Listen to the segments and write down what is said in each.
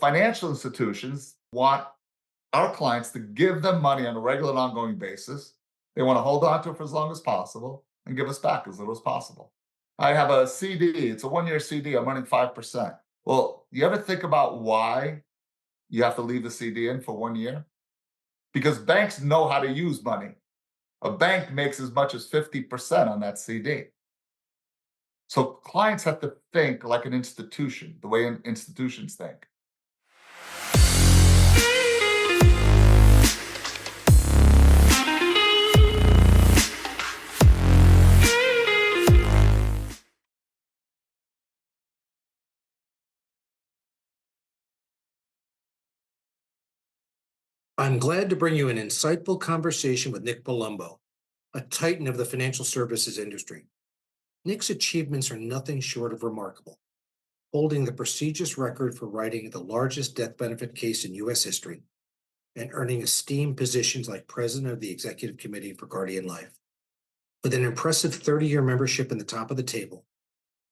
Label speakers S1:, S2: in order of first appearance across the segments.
S1: Financial institutions want our clients to give them money on a regular and ongoing basis. They want to hold on to it for as long as possible and give us back as little as possible. I have a CD, it's a 1 year CD, I'm running 5%. Well, you ever think about why you have to leave the CD in for 1 year? Because banks know how to use money. A bank makes as much as 50% on that CD. So clients have to think like an institution, the way institutions think.
S2: I'm glad to bring you an insightful conversation with Nick Palumbo, a titan of the financial services industry. Nick's achievements are nothing short of remarkable, holding the prestigious record for writing the largest death benefit case in U.S. history and earning esteemed positions like president of the executive committee for Guardian Life. With an impressive 30-year membership in the top of the table,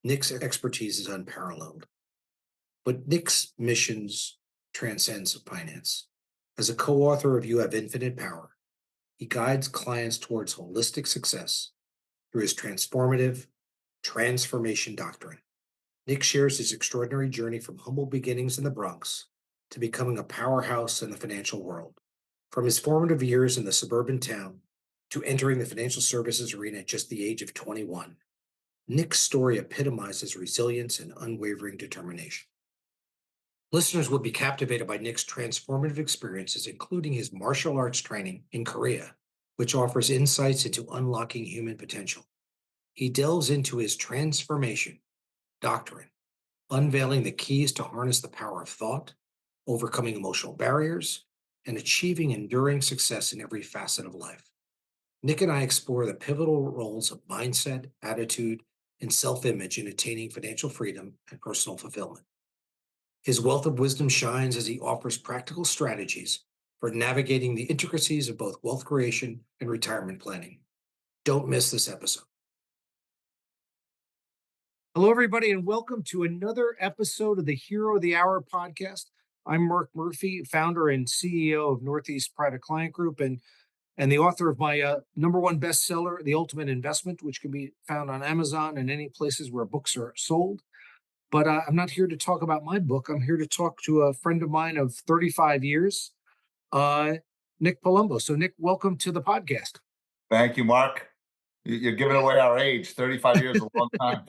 S2: Nick's expertise is unparalleled. But Nick's missions transcends finance. As a co-author of You Have Infinite Power, he guides clients towards holistic success through his transformative transformation doctrine. Nick shares his extraordinary journey from humble beginnings in the Bronx to becoming a powerhouse in the financial world. From his formative years in the suburban town to entering the financial services arena at just the age of 21, Nick's story epitomizes resilience and unwavering determination. Listeners will be captivated by Nick's transformative experiences, including his martial arts training in Korea, which offers insights into unlocking human potential. He delves into his transformation doctrine, unveiling the keys to harness the power of thought, overcoming emotional barriers, and achieving enduring success in every facet of life. Nick and I explore the pivotal roles of mindset, attitude, and self-image in attaining financial freedom and personal fulfillment. His wealth of wisdom shines as he offers practical strategies for navigating the intricacies of both wealth creation and retirement planning. Don't miss this episode. Hello, everybody, and welcome to another episode of the Hero of the Hour podcast. I'm Mark Murphy, founder and CEO of Northeast Private Client Group, and the author of my number one bestseller, The Ultimate Investment, which can be found on Amazon and any places where books are sold. But I'm not here to talk about my book. I'm here to talk to a friend of mine of 35 years, Nick Palumbo. So, Nick, welcome to the podcast.
S1: Thank you, Mark. You're giving away our age. 35 years is a long time.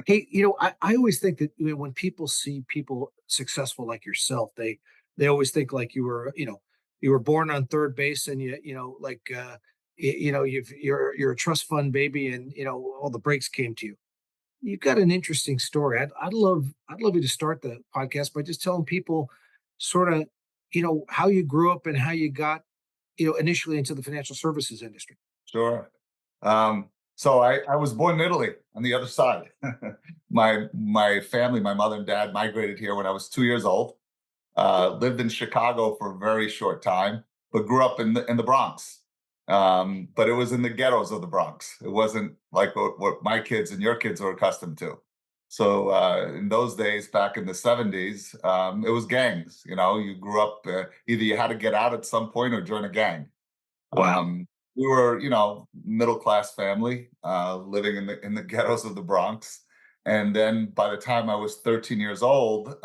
S2: Hey, I always think that when people see people successful like yourself, they always think like you were born on third base and you're a trust fund baby and all the breaks came to you. You've got an interesting story. I'd love you to start the podcast by just telling people sort of, how you grew up and how you got, initially into the financial services industry.
S1: Sure. So I was born in Italy on the other side. My family, my mother and dad migrated here when I was 2 years old. Lived in Chicago for a very short time, but grew up in the Bronx. But it was in the ghettos of the Bronx. It wasn't like what my kids and your kids were accustomed to. So in those days, back in the 70s, it was gangs. You grew up, either you had to get out at some point or join a gang.
S2: Wow.
S1: We were, middle class family, living in the ghettos of the Bronx. And then by the time I was 13 years old,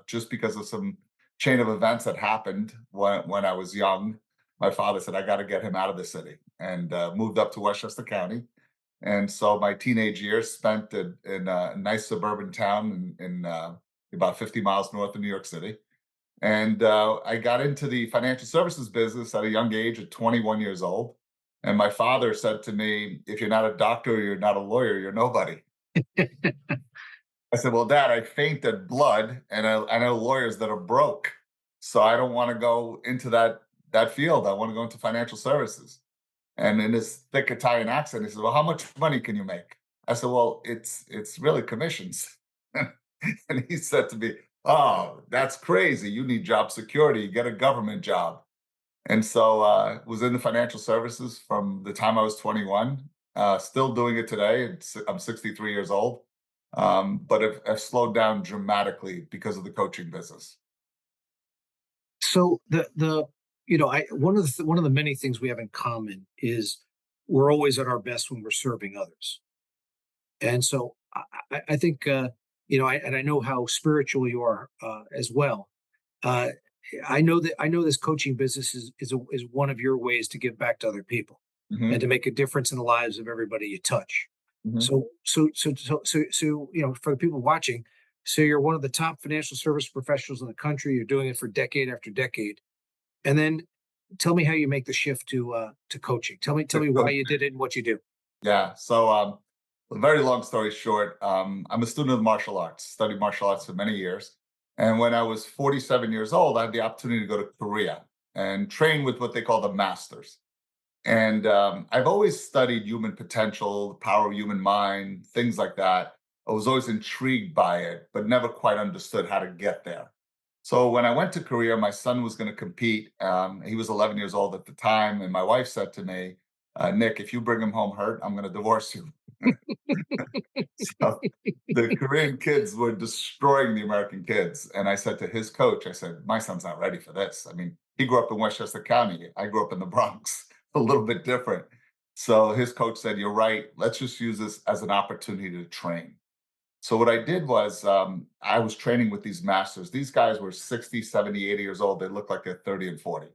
S1: just because of some chain of events that happened when I was young, my father said, I got to get him out of the city, and moved up to Westchester County. And so my teenage years spent in a nice suburban town in about 50 miles north of New York City. And I got into the financial services business at a young age at 21 years old. And my father said to me, if you're not a doctor, you're not a lawyer, you're nobody. I said, well, Dad, I fainted blood, and I know lawyers that are broke. So I don't want to go into that field. I want to go into financial services. And in his thick Italian accent, he said, well, how much money can you make? I said, well, it's really commissions. And he said to me, oh, that's crazy. You need job security. Get a government job. And so was in the financial services from the time I was 21, still doing it today. I'm 63 years old, but I've slowed down dramatically because of the coaching business.
S2: So the I one of the many things we have in common is we're always at our best when we're serving others. And so I think I know how spiritual you are as well. Uh, I know this coaching business is one of your ways to give back to other people and
S1: Hmm.
S2: to make a difference in the lives of everybody you touch.
S1: Hmm.
S2: So for the people watching, so you're one of the top financial service professionals in the country. You're doing it for decade after decade, and then tell me how you make the shift to coaching. Tell me why you did it and what you do.
S1: Yeah. A very long story short, I'm a student of martial arts, studied martial arts for many years. And when I was 47 years old, I had the opportunity to go to Korea and train with what they call the masters. And I've always studied human potential, the power of human mind, things like that. I was always intrigued by it, but never quite understood how to get there. So when I went to Korea, my son was going to compete. He was 11 years old at the time. And my wife said to me, Nick, if you bring him home hurt, I'm going to divorce you. So the Korean kids were destroying the American kids. And I said to his coach, I said, my son's not ready for this. I mean, he grew up in Westchester County. I grew up in the Bronx, a little bit different. So his coach said, you're right. Let's just use this as an opportunity to train. So what I did was I was training with these masters. These guys were 60, 70, 80 years old. They looked like they're 30 and 40.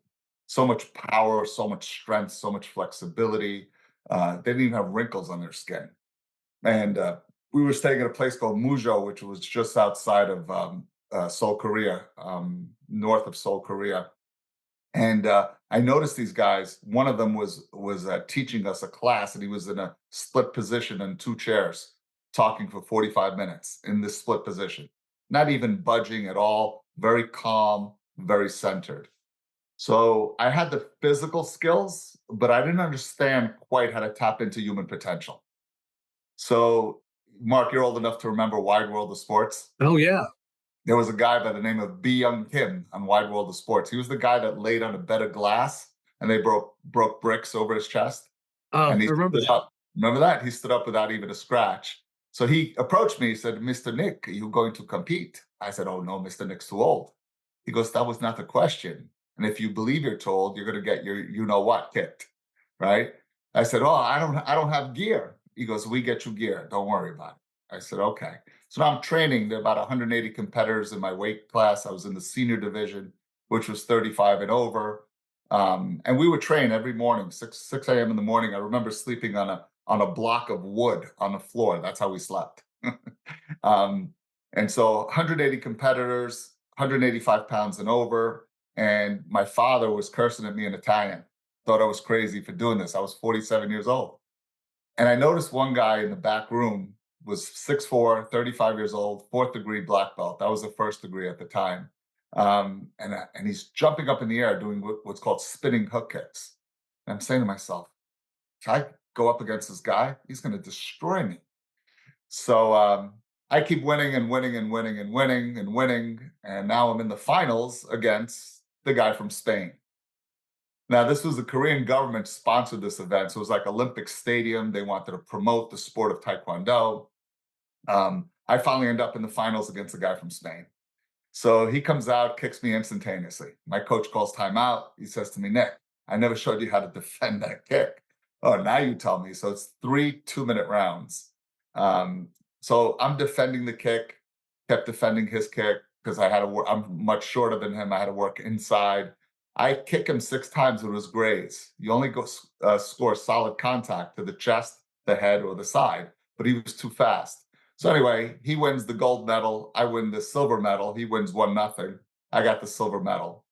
S1: So much power, so much strength, so much flexibility. They didn't even have wrinkles on their skin. And we were staying at a place called Mujo, which was just outside of Seoul, Korea, north of Seoul, Korea. And I noticed these guys. One of them was teaching us a class, and he was in a split position in two chairs, talking for 45 minutes in this split position, not even budging at all. Very calm, very centered. So I had the physical skills, but I didn't understand quite how to tap into human potential. So, Mark, you're old enough to remember Wide World of Sports.
S2: Oh yeah.
S1: There was a guy by the name of B. Young Kim on Wide World of Sports. He was the guy that laid on a bed of glass and they broke bricks over his chest. And
S2: Oh,
S1: he
S2: I remember
S1: stood
S2: that.
S1: up. Remember that? He stood up without even a scratch. So he approached me. He said, Mr. Nick, are you going to compete? I said, oh, no, Mr. Nick's too old. He goes, that was not the question. And if you believe you're too old, you're going to get your you know what kicked. Right. I said, oh, I don't have gear. He goes, we get you gear. Don't worry about it. I said, okay. So now I'm training. There are about 180 competitors in my weight class. I was in the senior division, which was 35 and over. And we would train every morning, 6 a.m. in the morning. I remember sleeping on a block of wood on the floor. That's how we slept. um, and so 180 competitors, 185 pounds and over. And my father was cursing at me in Italian. Thought I was crazy for doing this. I was 47 years old. And I noticed one guy in the back room was 6'4", 35 years old, fourth degree black belt. That was the first degree at the time. And he's jumping up in the air doing what's called spinning hook kicks. And I'm saying to myself, if I go up against this guy, he's going to destroy me. So I keep winning and winning and winning and winning and winning. And now I'm in the finals against the guy from Spain. Now, this was the Korean government sponsored this event. So it was like Olympic Stadium. They wanted to promote the sport of Taekwondo. I finally end up in the finals against the guy from Spain. So he comes out, kicks me instantaneously. My coach calls timeout. He says to me, Nick, I never showed you how to defend that kick. Oh, now you tell me. So it's 3 2-minute rounds. Um, so I'm defending the kick, kept defending his kick because I had to work. I'm much shorter than him. I had to work inside. I kick him 6 times. It was graze. You only score solid contact to the chest, the head, or the side, but he was too fast. So anyway, he wins the gold medal. I win the silver medal. He wins 1-0. I got the silver medal.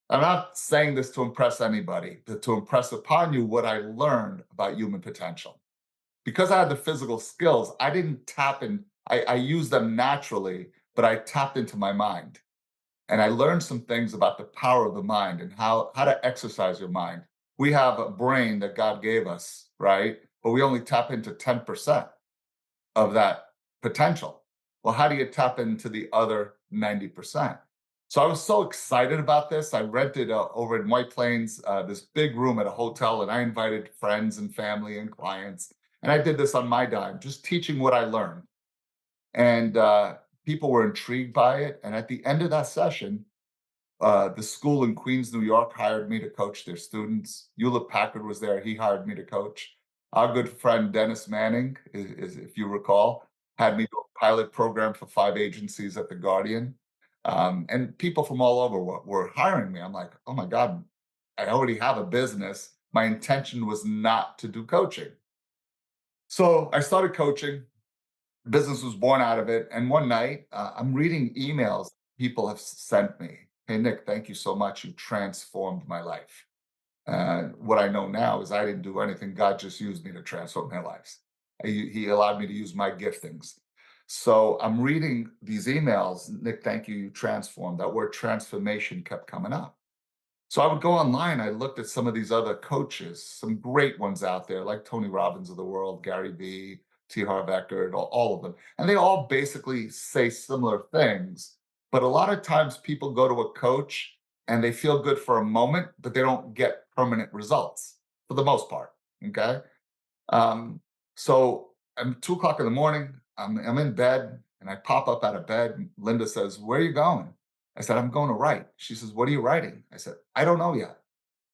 S1: I'm not saying this to impress anybody, but to impress upon you what I learned about human potential. Because I had the physical skills, I didn't tap in. I used them naturally, but I tapped into my mind. And I learned some things about the power of the mind and how to exercise your mind. We have a brain that God gave us, right? But we only tap into 10% of that potential. Well, how do you tap into the other 90%? So I was so excited about this. I rented over in White Plains this big room at a hotel, and I invited friends and family and clients. And I did this on my dime, just teaching what I learned. And people were intrigued by it. And at the end of that session, The school in Queens, New York hired me to coach their students. Hewlett Packard was there. He hired me to coach. Our good friend Dennis Manning, if you recall, had me do a pilot program for 5 agencies at The Guardian. And people from all over were hiring me. I'm like, oh my God, I already have a business. My intention was not to do coaching. So I started coaching. Business was born out of it. And one night, I'm reading emails people have sent me. Hey, Nick, thank you so much. You transformed my life. And what I know now is I didn't do anything. God just used me to transform their lives. He allowed me to use my giftings. So I'm reading these emails. Nick, thank you. You transformed. That word transformation kept coming up. So I would go online. I looked at some of these other coaches, some great ones out there, like Tony Robbins of the world, Gary Vee, T. Harv Eckert, all of them. And they all basically say similar things. But a lot of times people go to a coach and they feel good for a moment, but they don't get permanent results for the most part. Okay. Um, so I'm 2 o'clock in the morning. I'm in bed and I pop up out of bed. And Linda says, "Where are you going?" I said, "I'm going to write." She says, "What are you writing?" I said, "I don't know yet."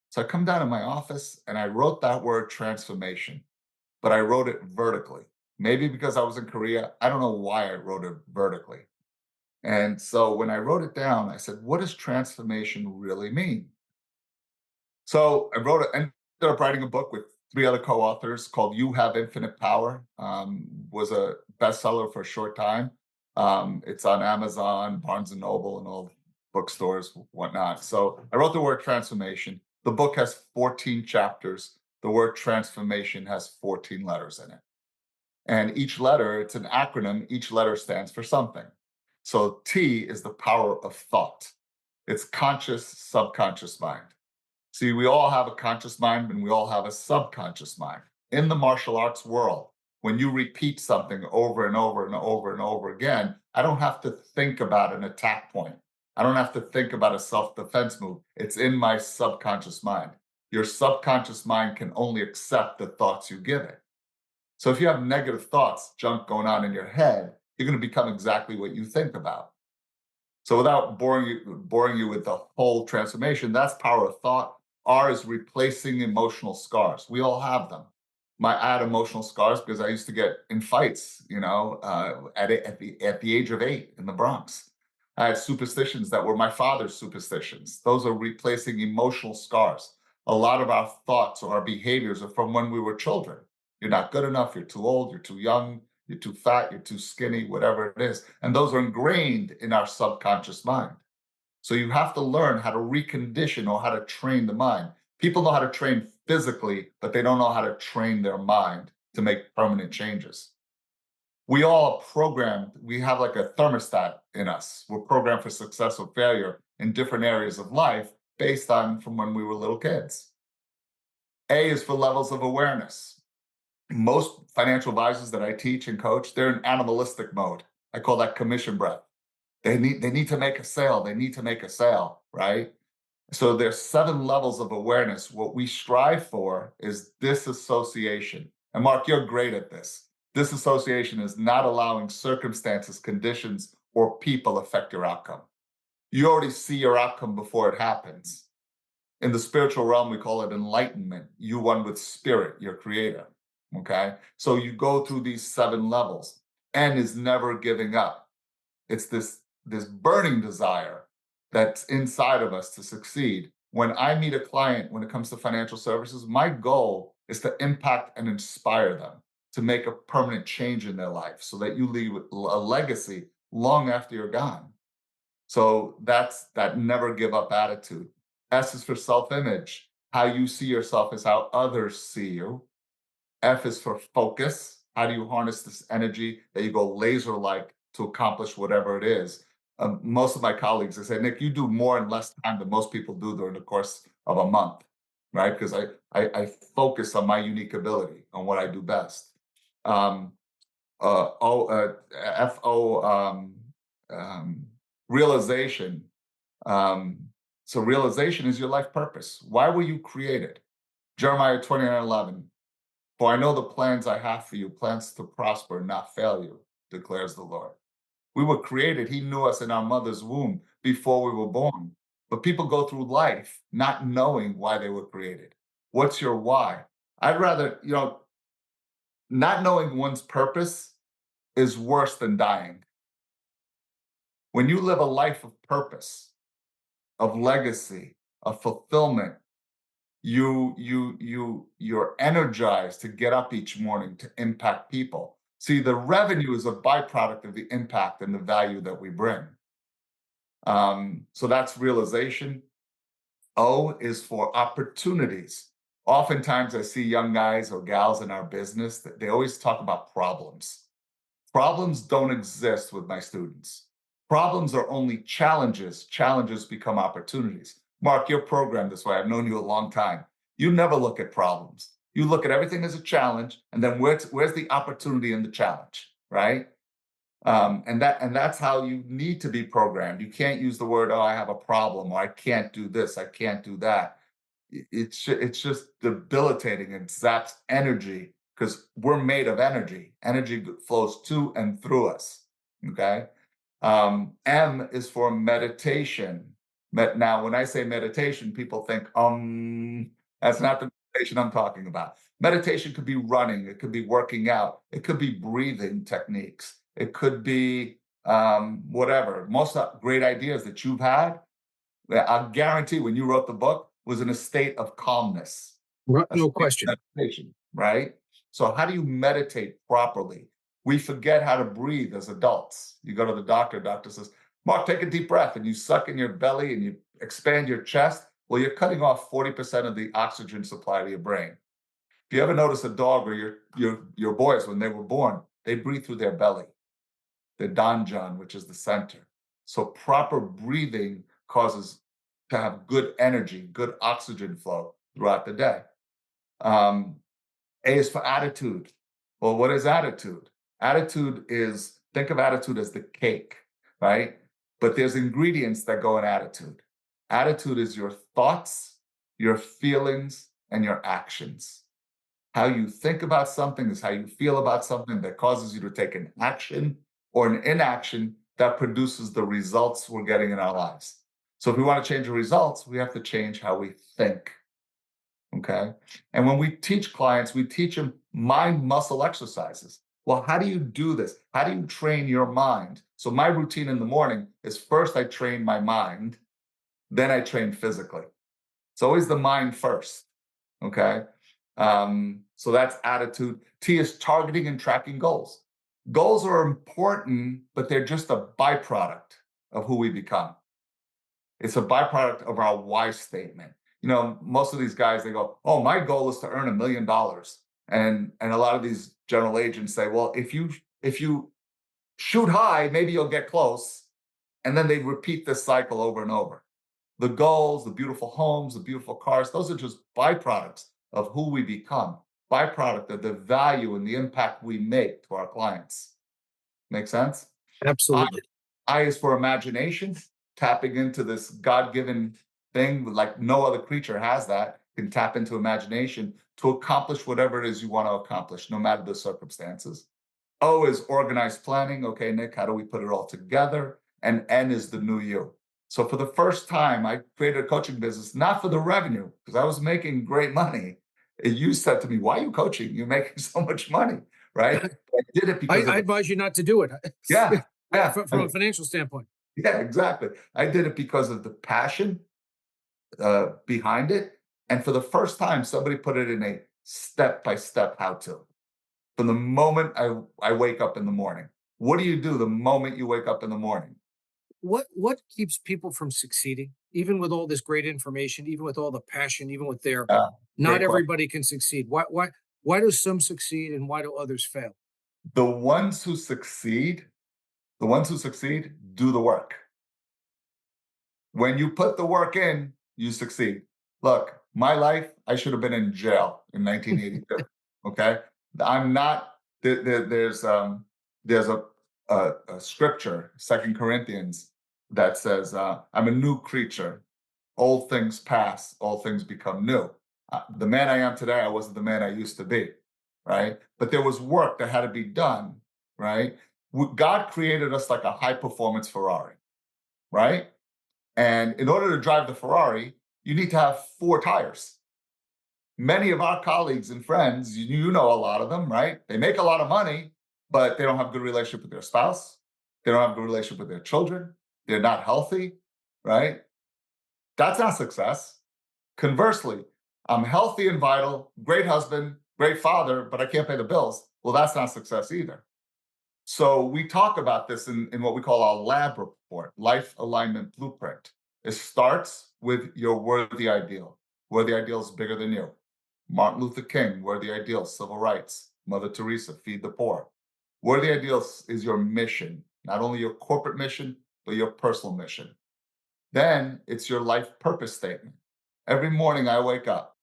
S1: So I come down to my office and I wrote that word transformation, but I wrote it vertically. Maybe because I was in Korea. I don't know why I wrote it vertically. And so when I wrote it down, I said, what does transformation really mean? So I ended up writing a book with 3 other co-authors called "You Have Infinite Power." Was a bestseller for a short time. It's on Amazon, Barnes and Noble, and all bookstores, whatnot. So I wrote the word transformation. The book has 14 chapters. The word transformation has 14 letters in it. And each letter, it's an acronym, each letter stands for something. So T is the power of thought. It's conscious, subconscious mind. See, we all have a conscious mind and we all have a subconscious mind. In the martial arts world, when you repeat something over and over and over and over again, I don't have to think about an attack point. I don't have to think about a self defense move. It's in my subconscious mind. Your subconscious mind can only accept the thoughts you give it. So if you have negative thoughts, junk going on in your head, you're going to become exactly what you think about. So without boring you with the whole transformation, that's power of thought. R is replacing emotional scars. We all have them. I had emotional scars because I used to get in fights, at the age of 8 in the Bronx. I had superstitions that were my father's superstitions. Those are replacing emotional scars. A lot of our thoughts or our behaviors are from when we were children. You're not good enough. You're too old. You're too young. You're too fat, you're too skinny, whatever it is. And those are ingrained in our subconscious mind. So you have to learn how to recondition or how to train the mind. People know how to train physically, but they don't know how to train their mind to make permanent changes. We all are programmed, we have like a thermostat in us. We're programmed for success or failure in different areas of life based on from when we were little kids. A is for levels of awareness. Most financial advisors that I teach and coach, they're in animalistic mode. I call that commission breath. They need to make a sale. They need to make a sale, right? So there's 7 levels of awareness. What we strive for is disassociation. And Mark, you're great at this. Disassociation is not allowing circumstances, conditions, or people affect your outcome. You already see your outcome before it happens. In the spiritual realm, we call it enlightenment. You one with spirit, your creator. Okay. So you go through these 7 levels. N is never giving up. It's this burning desire that's inside of us to succeed. When I meet a client when it comes to financial services, my goal is to impact and inspire them to make a permanent change in their life so that you leave a legacy long after you're gone. So that's that never give up attitude. S is for self image. How you see yourself is how others see you. F is for focus. How do you harness this energy that you go laser like to accomplish whatever it is? Most of my colleagues, they say, Nick, you do more in less time than most people do during the course of a month, right? Because I focus on my unique ability, on what I do best. Um, FO, realization. Um, so realization is your life purpose. Why were you created? Jeremiah 29:11. For I know the plans I have for you, plans to prosper, not fail you, declares the Lord. We were created. He knew us in our mother's womb before we were born. But people go through life not knowing why they were created. What's your why? I'd rather, not knowing one's purpose is worse than dying. When you live a life of purpose, of legacy, of fulfillment, you're energized to get up each morning to impact people. See, the revenue is a byproduct of the impact and the value that we bring. So that's realization. O is for opportunities. Oftentimes, I see young guys or gals in our business that they always talk about problems. Problems don't exist with my students. Problems are only challenges. Challenges become opportunities. Mark, you're programmed this way. I've known you a long time. You never look at problems. You look at everything as a challenge, and then where's the opportunity in the challenge, right? And that's how you need to be programmed. You can't use the word, "Oh, I have a problem," or "I can't do this, I can't do that." It's just debilitating and zaps energy because we're made of energy. Energy flows to and through us. Okay. M is for meditation. Now, when I say meditation, people think, that's not the meditation I'm talking about. Meditation could be running, it could be working out, it could be breathing techniques, it could be whatever. Most great ideas that you've had, I guarantee when you wrote the book was in a state of calmness, a
S2: No
S1: state
S2: question.
S1: of meditation, right? So how do you meditate properly? We forget how to breathe as adults. You go to the doctor says, Mark, take a deep breath, and you suck in your belly and you expand your chest. Well, you're cutting off 40% of the oxygen supply to your brain. If you ever notice a dog or your boys when they were born, they breathe through their belly, the donjon, which is the center. So proper breathing causes to have good energy, good oxygen flow throughout the day. Um, A is for attitude. Well, what is attitude? Attitude is, think of attitude as the cake, right? But there's ingredients that go in attitude. Attitude is your thoughts, your feelings, and your actions. How you think about something is how you feel about something that causes you to take an action or an inaction that produces the results we're getting in our lives. So if we want to change the results, we have to change how we think. Okay. And when we teach clients, we teach them mind muscle exercises. Well, how do you do this? How do you train your mind? So my routine in the morning is first I train my mind, then I train physically. It's always the mind first. Okay. So that's attitude. T is targeting and tracking goals. Goals are important, but they're just a byproduct of who we become. It's a byproduct of our why statement. Most of these guys, they go, "Oh, my goal is to earn $1 million." And a lot of these general agents say, "Well, if you shoot high, maybe you'll get close." And then they repeat this cycle over and over. The goals, the beautiful homes, the beautiful cars, those are just byproducts of who we become, byproduct of the value and the impact we make to our clients. Make sense? I,
S2: Absolutely.
S1: I is for imagination, tapping into this God given thing like no other creature has that, can tap into imagination to accomplish whatever it is you want to accomplish, no matter the circumstances. O is organized planning. Okay, Nick, how do we put it all together? And N is the new you. So for the first time, I created a coaching business, not for the revenue, because I was making great money. And you said to me, "Why are you coaching? You're making so much money," right? I did it because
S2: I
S1: of the,
S2: advise you not to do it.
S1: yeah, yeah,
S2: From a financial standpoint.
S1: yeah, exactly. I did it because of the passion behind it. And for the first time, somebody put it in a step by step how to. From the moment I wake up in the morning. What do you do the moment you wake up in the morning?
S2: What keeps people from succeeding, even with all this great information, even with all the passion, even with their not
S1: Great question.
S2: everybody can succeed. Why do some succeed and why do others fail?
S1: The ones who succeed, the ones who succeed do the work. When you put the work in, you succeed. Look, my life, I should have been in jail in 1982. Okay, I'm not. There's a scripture, Second Corinthians, that says, "I'm a new creature. Old things pass, all things become new." The man I am today, I wasn't the man I used to be, right? But there was work that had to be done, right? God created us like a high performance Ferrari, right? And in order to drive the Ferrari, you need to have four tires. Many of our colleagues and friends, you know a lot of them, right? They make a lot of money, but they don't have a good relationship with their spouse. They don't have a good relationship with their children. They're not healthy, right? That's not success. Conversely, I'm healthy and vital, great husband, great father, but I can't pay the bills. Well, that's not success either. So we talk about this in what we call our lab report, life alignment blueprint. It starts with your worthy ideal. Worthy ideal is bigger than you. Martin Luther King, worthy ideal, civil rights. Mother Teresa, feed the poor. Worthy ideal is your mission, not only your corporate mission, but your personal mission. Then it's your life purpose statement. Every morning I wake up,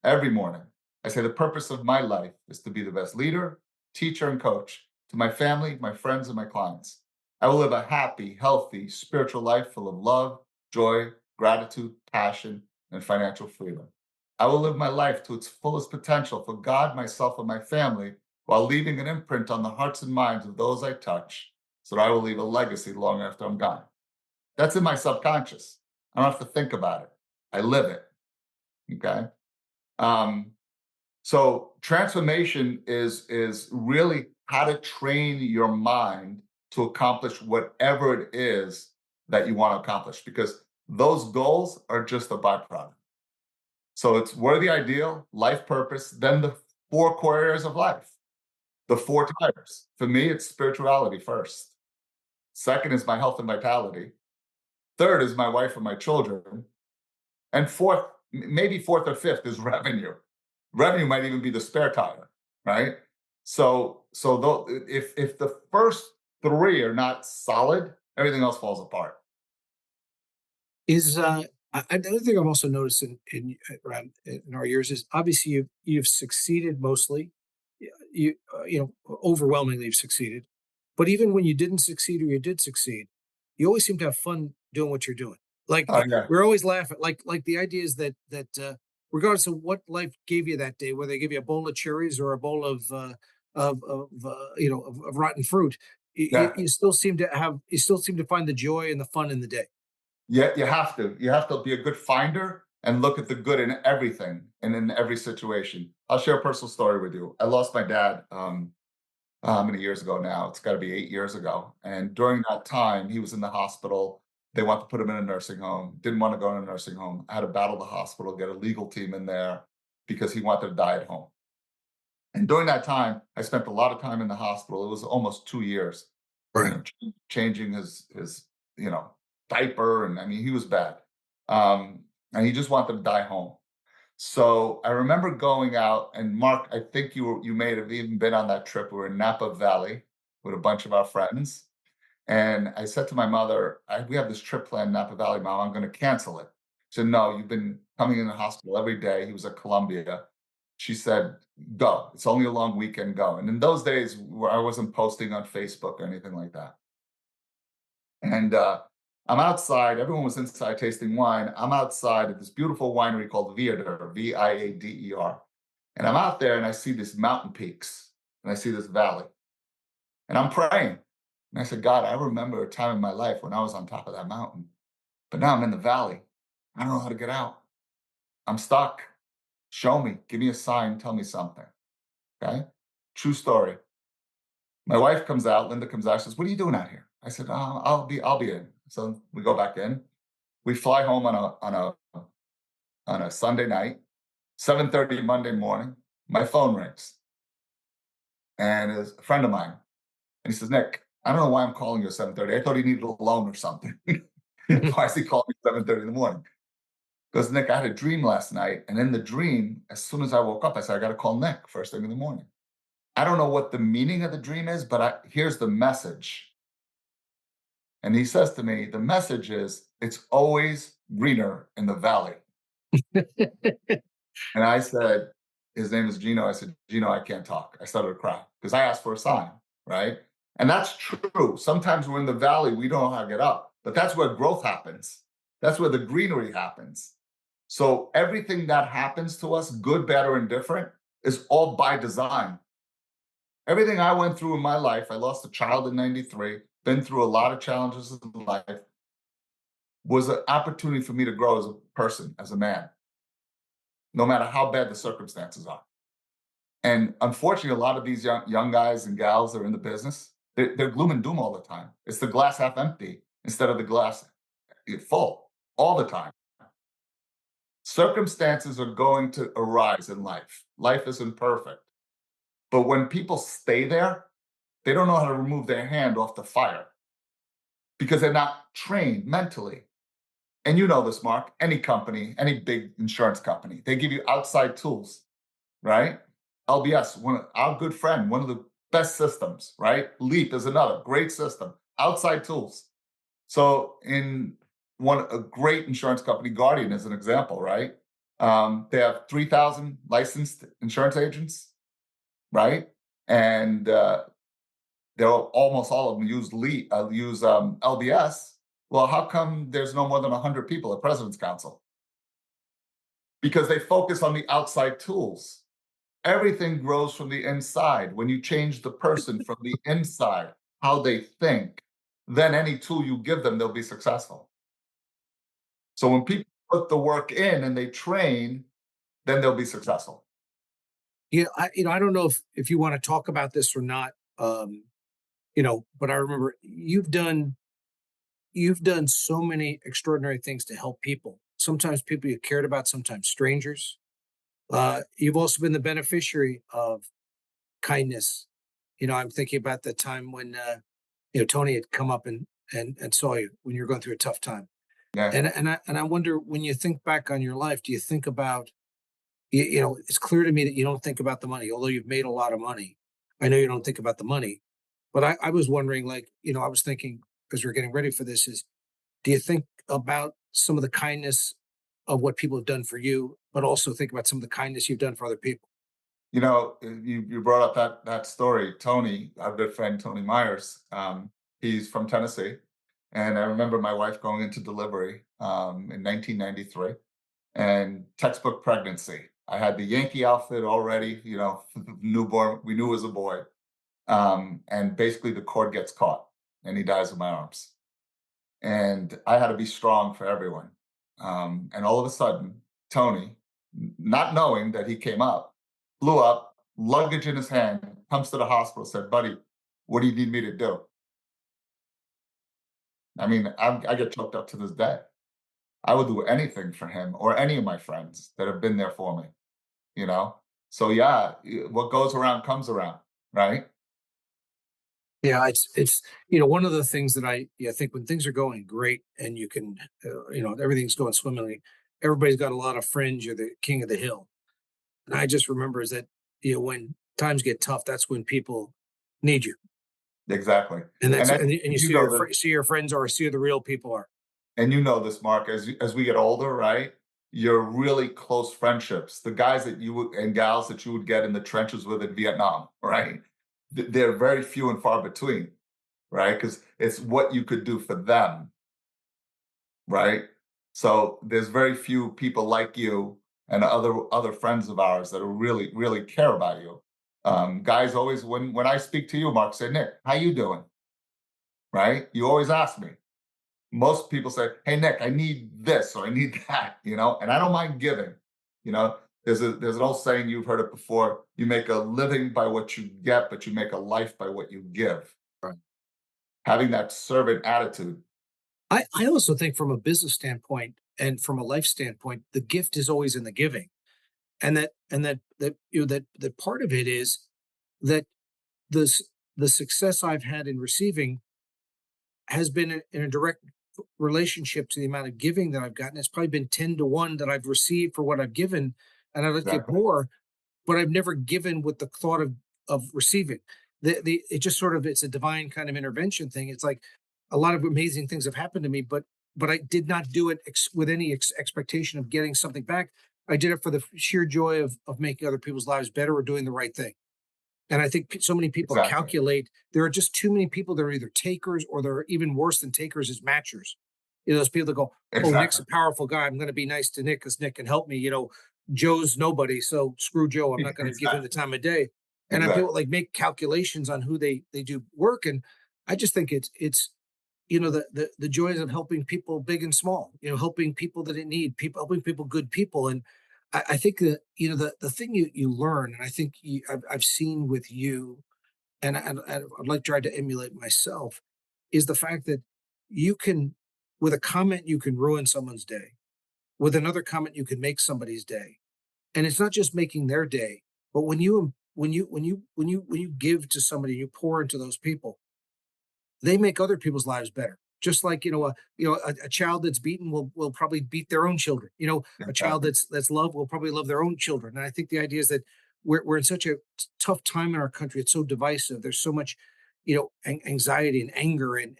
S1: every morning, I say the purpose of my life is to be the best leader, teacher, and coach to my family, my friends, and my clients. I will live a happy, healthy, spiritual life full of love, joy, gratitude, passion, and financial freedom. I will live my life to its fullest potential for God, myself, and my family while leaving an imprint on the hearts and minds of those I touch so that I will leave a legacy long after I'm gone. That's in my subconscious. I don't have to think about it. I live it. Okay. Um, so transformation is really how to train your mind to accomplish whatever it is that you want to accomplish, because those goals are just a byproduct. So it's worthy ideal, life purpose, then the four core areas of life, the four tires. For me, it's spirituality first. Second is my health and vitality. Third is my wife and my children. And fourth, maybe fourth or fifth is revenue. Revenue might even be the spare tire, right? If the first three are not solid, everything else falls apart.
S2: Is another thing I've also noticed in around in our years is obviously you've succeeded mostly, you know, overwhelmingly you've succeeded, but even when you didn't succeed or you did succeed, you always seem to have fun doing what you're doing. Like
S1: Oh yeah,
S2: we're always laughing. Like the idea is that regardless of what life gave you that day, whether they give you a bowl of cherries or a bowl of rotten fruit,
S1: yeah,
S2: you still seem to have you still seem to find the joy and the fun in the day.
S1: yeah. You have to. You have to be a good finder and look at the good in everything and in every situation. I'll share a personal story with you. I lost my dad. How many years ago now? It's got to be 8 years ago. And during that time, he was in the hospital. They wanted to put him in a nursing home. Didn't want to go in a nursing home. I had to battle the hospital, get a legal team in there because he wanted to die at home. And during that time, I spent a lot of time in the hospital. It was almost 2 years,
S2: Right.
S1: changing his diaper, and I mean he was bad, um, and he just wanted to die home. So I remember going out, and Mark, I think you may have even been on that trip. We were in Napa Valley with a bunch of our friends, and I said to my mother, "We have this trip planned, Napa Valley, Mom. I'm going to cancel it." She said, "No, you've been coming in the hospital every day." He was at Columbia. She said, "Go. It's only a long weekend. Go." And in those days, where I wasn't posting on Facebook or anything like that. And I'm outside. Everyone was inside tasting wine. I'm outside at this beautiful winery called Viader, Viader. And I'm out there and I see these mountain peaks and I see this valley. And I'm praying. And I said, God, I remember a time in my life when I was on top of that mountain, but now I'm in the valley. I don't know how to get out. I'm stuck. Show me. Give me a sign. Tell me something. Okay. True story. My wife comes out, Linda comes out, she says, "What are you doing out here?" I said, I'll be in." So we go back in. We fly home on a Sunday night, 7:30 Monday morning. My phone rings, and it's a friend of mine. And he says, "Nick, I don't know why I'm calling you at 7:30. I thought he needed a loan or something. Why is he calling me at 7:30 in the morning?" Because Nick, I had a dream last night, and in the dream, as soon as I woke up, I said, "I got to call Nick first thing in the morning." I don't know what the meaning of the dream is, but here's the message. And he says to me, the message is, it's always greener in the valley. And I said, his name is Gino. I said, Gino, I can't talk. I started to cry because I asked for a sign, right? And that's true. Sometimes we're in the valley, we don't know how to get up, but that's where growth happens. That's where the greenery happens. So everything that happens to us, good, bad, or indifferent, is all by design. Everything I went through in my life, I lost a child in 93, been through a lot of challenges in life. was an opportunity for me to grow as a person, as a man, no matter how bad the circumstances are. And unfortunately, a lot of these young guys and gals that are in the business, they're gloom and doom all the time. It's the glass half empty instead of the glass full all the time. Circumstances are going to arise in life. Life isn't perfect. But when people stay there, they don't know how to remove their hand off the fire because they're not trained mentally. And you know this, Mark, any company, any big insurance company, they give you outside tools, right? LBS, our good friend, one of the best systems, right? Leap is another great system, outside tools. So in a great insurance company, Guardian is an example, right? They have 3,000 licensed insurance agents, right? And they're almost all of them use LBS. Well, how come there's no more than 100 people at President's Council? Because they focus on the outside tools. Everything grows from the inside. When you change the person from the inside, how they think, then any tool you give them, they'll be successful. So when people put the work in and they train, then they'll be successful.
S2: I don't know if you want to talk about this or not. But I remember you've done so many extraordinary things to help people. Sometimes people you cared about, sometimes strangers. You've also been the beneficiary of kindness. I'm thinking about the time when Tony had come up and saw you when you were going through a tough time.
S1: Yeah.
S2: And I wonder, when you think back on your life, do you think about, it's clear to me that you don't think about the money, although you've made a lot of money. I know you don't think about the money, but I was wondering, like, I was thinking, because we're getting ready for this, is, do you think about some of the kindness of what people have done for you, but also think about some of the kindness you've done for other people?
S1: You brought up that story. Tony, our good friend Tony Myers, he's from Tennessee, and I remember my wife going into delivery in 1993, and textbook pregnancy. I had the Yankee outfit already, newborn. We knew it was a boy, and basically the cord gets caught, and he dies in my arms. And I had to be strong for everyone. And all of a sudden, Tony, not knowing that he came up, flew up, luggage in his hand, comes to the hospital, said, "Buddy, what do you need me to do?" I mean, I get choked up to this day. I would do anything for him or any of my friends that have been there for me, you know? So, yeah, what goes around comes around, right?
S2: Yeah, it's one of the things that I think, when things are going great and you can, everything's going swimmingly, everybody's got a lot of friends. You're the king of the hill. And I just remember is that, when times get tough, that's when people need you.
S1: Exactly.
S2: And
S1: And
S2: that's
S1: I
S2: and you
S1: you
S2: see
S1: know this
S2: see your friends, or see who the real people are.
S1: And you know this, Mark, as we get older, right? Your really close friendships, the guys that you would and gals that you would get in the trenches with in Vietnam, right? They're very few and far between, right? Because it's what you could do for them, right? So there's very few people like you and other friends of ours that are really care about you. Guys always, when I speak to you, Mark, say, "Nick, how you doing?" Right? You always ask me. Most people say, "Hey, Nick, I need this or I need that," and I don't mind giving. You know, there's an old saying, you've heard it before: you make a living by what you get, but you make a life by what you give.
S2: Right.
S1: Having that servant attitude.
S2: I also think, from a business standpoint and from a life standpoint, the gift is always in the giving. And that part of it is that this the success I've had in receiving has been in a direct relationship to the amount of giving that I've gotten. It's probably been 10 to 1 that I've received for what I've given, and I'd like to get
S1: Exactly.
S2: more, but I've never given with the thought of receiving. It just sort of, it's a divine kind of intervention thing. It's like a lot of amazing things have happened to me, but I did not do it with any expectation of getting something back. I did it for the sheer joy of making other people's lives better or doing the right thing. And I think so many people
S1: Exactly.
S2: calculate, there are just too many people that are either takers, or they're even worse than takers, is matchers. Those people that go, "Oh, Nick's
S1: Exactly.
S2: a powerful guy. I'm going to be nice to Nick because Nick can help me." Joe's nobody, so screw Joe. I'm not going to give him the
S1: Exactly.
S2: time of day. And then people
S1: Exactly.
S2: like make calculations on who they do work. And I just think it's the joys of helping people big and small, helping people that in need, people helping people, good people. And I think that the thing you learn, and I think I've seen with you, and I'd like to try to emulate myself, is the fact that you can, with a comment, you can ruin someone's day. With another comment, you can make somebody's day. And it's not just making their day, but when you give to somebody, you pour into those people, they make other people's lives better. Just like a child that's beaten will probably beat their own children. A child
S1: Exactly.
S2: that's loved will probably love their own children. And I think the idea is that we're in such a tough time in our country. It's so divisive. There's so much, anxiety and anger and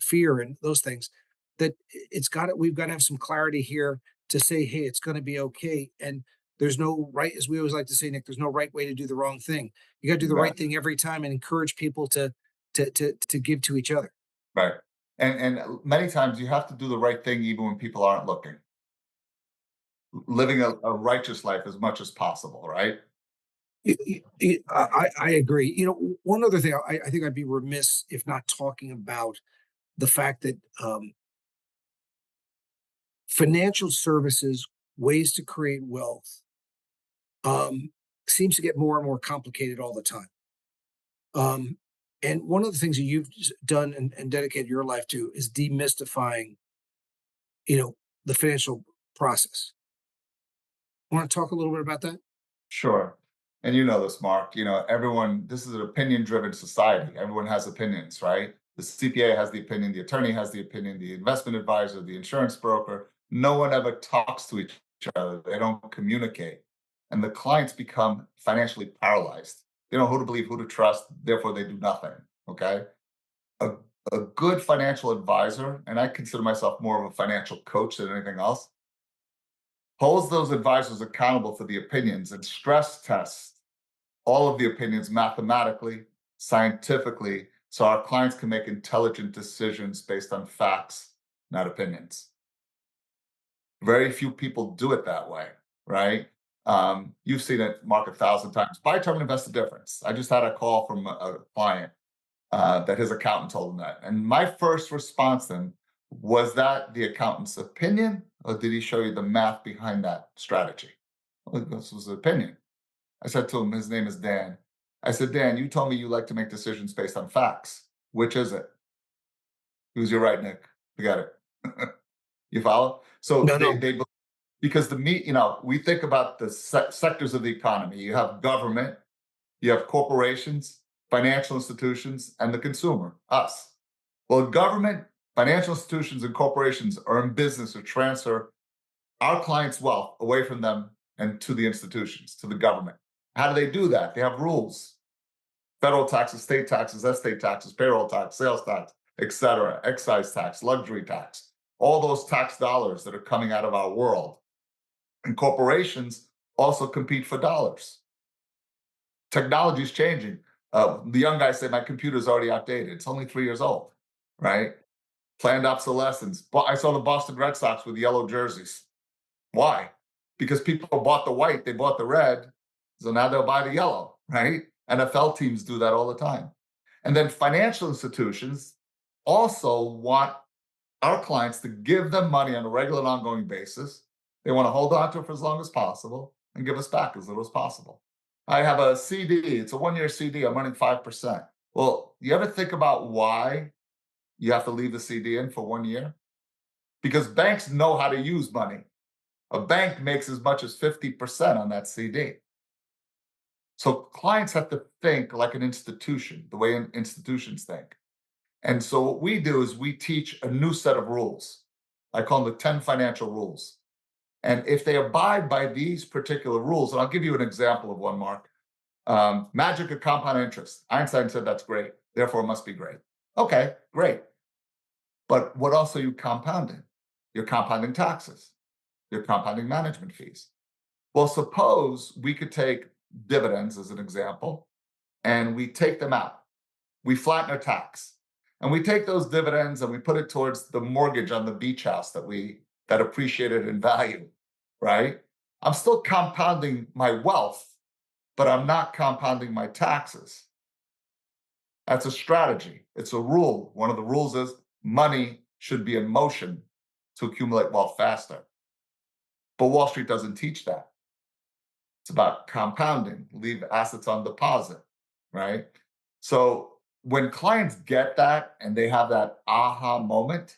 S2: fear and those things that we've got to have some clarity here to say, hey, it's going to be okay. And there's no right, as we always like to say, Nick. There's no right way to do the wrong thing. You got to do the right
S1: Exactly.
S2: thing every time and encourage people to give to each other.
S1: Right. And many times you have to do the right thing even when people aren't looking. Living a righteous life as much as possible, right?
S2: I agree. One other thing, I think I'd be remiss if not talking about the fact that financial services, ways to create wealth, um, seems to get more and more complicated all the time. Um, and one of the things that you've done and dedicated your life to is demystifying, you know, the financial process. Want to talk a little bit about that?
S1: Sure. And you know this, Mark. Everyone, this is an opinion driven society. Everyone has opinions, right? The CPA has the opinion, the attorney has the opinion, the investment advisor, the insurance broker. No one ever talks to each other. They don't communicate. And the clients become financially paralyzed. They don't know who to believe, who to trust. Therefore, they do nothing. Okay. A, a good financial advisor, and I consider myself more of a financial coach than anything else, holds those advisors accountable for the opinions and stress tests all of the opinions mathematically, scientifically, so our clients can make intelligent decisions based on facts, not opinions. Very few people do it that way, right? You've seen it, Mark, 1,000 times. Buy term and invest the difference. I just had a call from a client that his accountant told him that. And my first response then was that the accountant's opinion, or did he show you the math behind that strategy? Well, this was his opinion. I said to him, his name is Dan. I said, Dan, you told me you like to make decisions based on facts. Which is it? He was, you're right, Nick. Forget it. You follow? So
S2: No, no,
S1: because we think about the sectors of the economy. You have government, you have corporations, financial institutions, and the consumer, us. Well, government, financial institutions, and corporations are in business to transfer our clients' wealth away from them and to the institutions, to the government. How do they do that? They have rules: federal taxes, state taxes, estate taxes, payroll tax, sales tax, et cetera, excise tax, luxury tax, all those tax dollars that are coming out of our world. And corporations also compete for dollars. Technology is changing. The young guys say, my computer's already outdated. It's only 3 years old, right? Planned obsolescence. But I saw the Boston Red Sox with yellow jerseys. Why? Because people bought the white, they bought the red, so now they'll buy the yellow, right? NFL teams do that all the time. And then financial institutions also want our clients to give them money on a regular and ongoing basis. They want to hold on to it for as long as possible and give us back as little as possible. I have a CD, it's a 1 year CD, I'm running 5%. Well, you ever think about why you have to leave the CD in for 1 year? Because banks know how to use money. A bank makes as much as 50% on that CD. So clients have to think like an institution, the way institutions think. And so what we do is we teach a new set of rules. I call them the 10 financial rules. And if they abide by these particular rules, and I'll give you an example of one, Mark. Magic of compound interest. Einstein said that's great, therefore it must be great. Okay, great. But what else are you compounding? You're compounding taxes. You're compounding management fees. Well, suppose we could take dividends as an example, and we take them out. We flatten our tax, and we take those dividends and we put it towards the mortgage on the beach house that appreciated in value, right? I'm still compounding my wealth, but I'm not compounding my taxes. That's a strategy. It's a rule. One of the rules is money should be in motion to accumulate wealth faster. But Wall Street doesn't teach that. It's about compounding, leave assets on deposit, right? So when clients get that and they have that aha moment,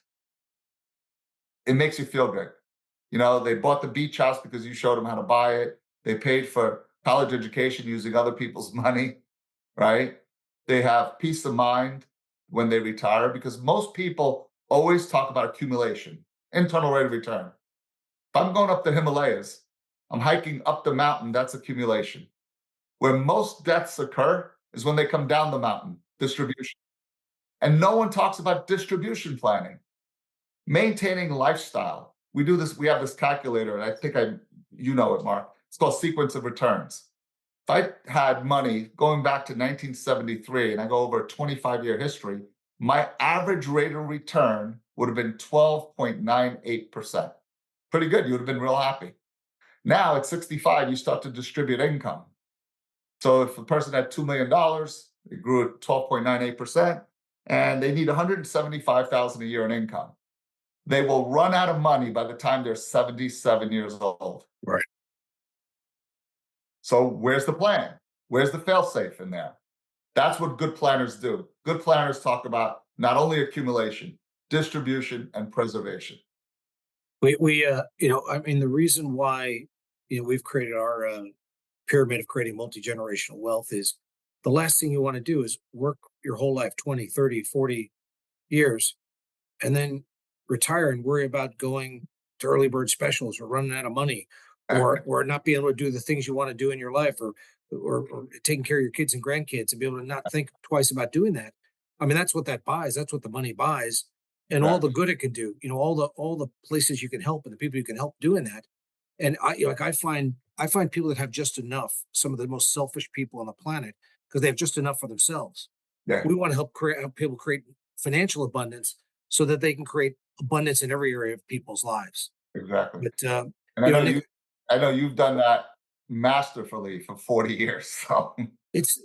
S1: it makes you feel good. You know, they bought the beach house because you showed them how to buy it. They paid for college education using other people's money, right? They have peace of mind when they retire because most people always talk about accumulation, internal rate of return. If I'm going up the Himalayas, I'm hiking up the mountain, that's accumulation. Where most deaths occur is when they come down the mountain, distribution. And no one talks about distribution planning, maintaining lifestyle. We do this, we have this calculator, and I think you know it, Mark. It's called sequence of returns. If I had money going back to 1973 and I go over a 25-year history, my average rate of return would have been 12.98%. Pretty good. You would have been real happy. Now at 65, you start to distribute income. So if a person had $2 million, they grew at 12.98%, and they need 175,000 a year in income. They will run out of money by the time they're 77 years old.
S2: Right.
S1: So where's the plan? Where's the fail-safe in there? That's what good planners do. Good planners talk about not only accumulation, distribution, and preservation.
S2: I mean, the reason why, we've created our pyramid of creating multi-generational wealth is the last thing you want to do is work your whole life, 20, 30, 40 years, and then retire and worry about going to early bird specials or running out of money or not being able to do the things you want to do in your life or taking care of your kids and grandkids and be able to not think twice about doing that. I mean, that's what that buys. That's what the money buys. And all the
S1: Exactly.
S2: good it can do, all the places you can help and the people you can help doing that. And I find people that have just enough, some of the most selfish people on the planet, because they have just enough for themselves.
S1: Yeah,
S2: We want to help people create financial abundance so that they can create abundance in every area of people's lives.
S1: exactly.
S2: But
S1: And I know
S2: Nick,
S1: I know you've done that masterfully for 40 years. So
S2: as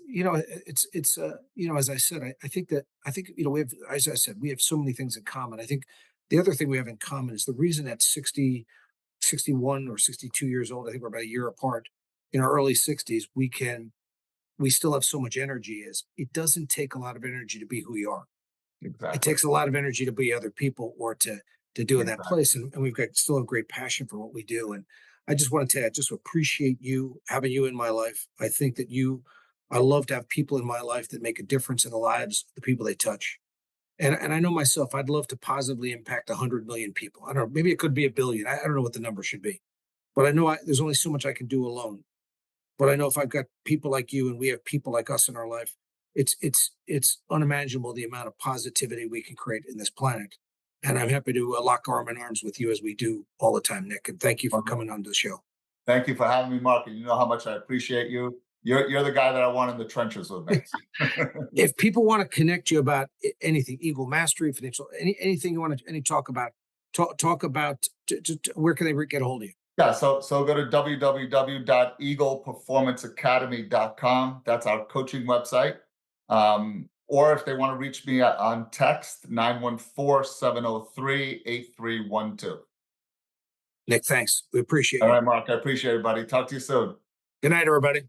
S2: I said, I think we have, as I said, we have so many things in common. I think the other thing we have in common is the reason at 60, 61 or 62 years old, I think we're about a year apart, in our early 60s, we still have so much energy is it doesn't take a lot of energy to be who you are. It
S1: exactly.
S2: takes a lot of energy to be other people or to do in that
S1: Exactly.
S2: place. And we've got still a great passion for what we do. And I just want to tell you, I just appreciate you having you in my life. I think that I love to have people in my life that make a difference in the lives of the people they touch. And I know myself, I'd love to positively impact 100 million people. I don't know, maybe it could be a billion. I don't know what the number should be, but I know there's only so much I can do alone. But I know if I've got people like you and we have people like us in our life, it's unimaginable the amount of positivity we can create in this planet. And I'm happy to lock arm in arms with you as we do all the time, Nick. And thank you for
S1: Well,
S2: coming on the show.
S1: thank you for having me, Mark. And you know how much I appreciate you. You're the guy that I want in the trenches with me.
S2: If people want to connect you about anything, Eagle Mastery, financial, anything you want to any talk about, talk about where can they get a hold of you?
S1: Yeah, so go to www.eagleperformanceacademy.com. That's our coaching website. Or if they want to reach me on text, 914-703-8312.
S2: Nick, thanks. We appreciate
S1: All
S2: you.
S1: right, Mark, I appreciate it, buddy. Talk to you soon.
S2: Good night, everybody.